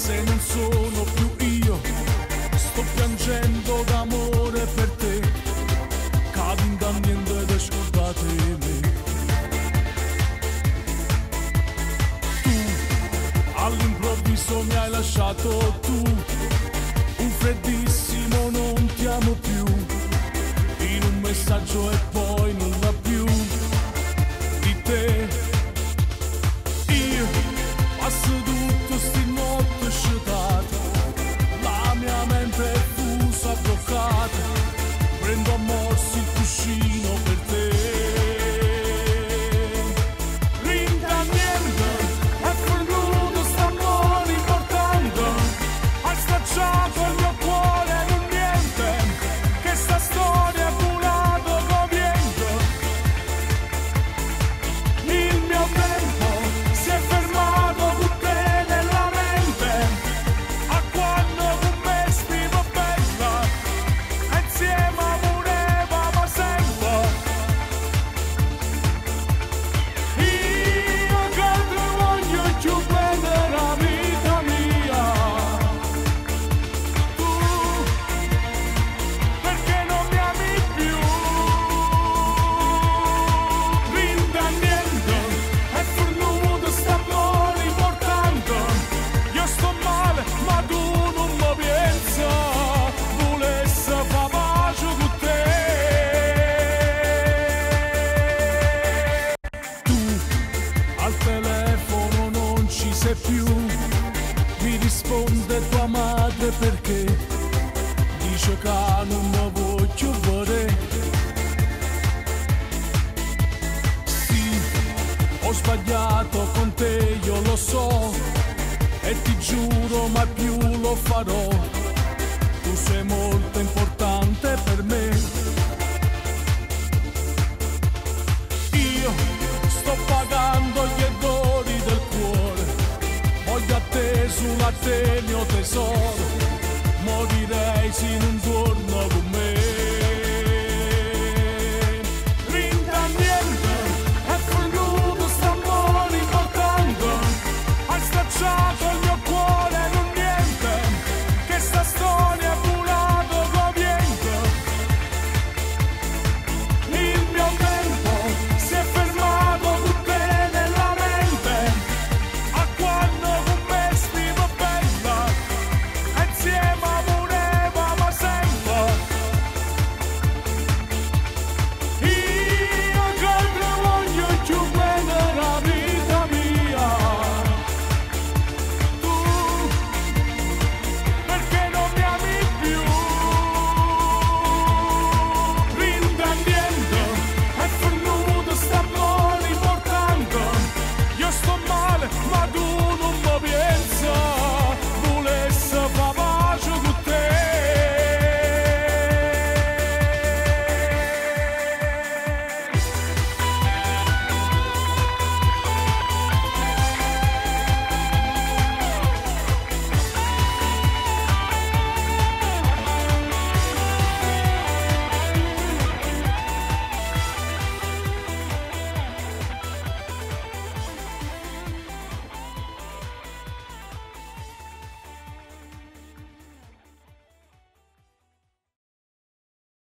se non sono più io, sto piangendo d'amore per te, cado in da niente ed scordate me. Tu all'improvviso mi hai lasciato, tu un freddissimo non ti amo più, in un messaggio e poi nulla più di te. Io passo tutto sti notte sciutate, la mia mente è fusa, bloccata, prendo a morsi il cuscino per te. Rinda niente, è perduto st'amore importante, hai scacciato il mio cuore in un niente, che sta storia è curato coviente. Il mio tempo si è fermato con te nella mente, a quando con me scrivo bella, e insieme voleva ma sempre. Io che ti voglio più bene la vita mia, tu perché non mi ami più. Rinda niente, è fornuto st'amore importante, io sto male ma tu non mi pensa, volesse fa pace con te. Tu al telefono non ci sei più, mi risponde tua madre perché dice che non mi voglio vedere. Sì, ho sbagliato con te, io lo so, e ti giuro mai più lo farò. Tu sei molto importante per me. Io sto pagando gli errori del cuore, voglio a te sulla te mio tesoro, morirei se non torno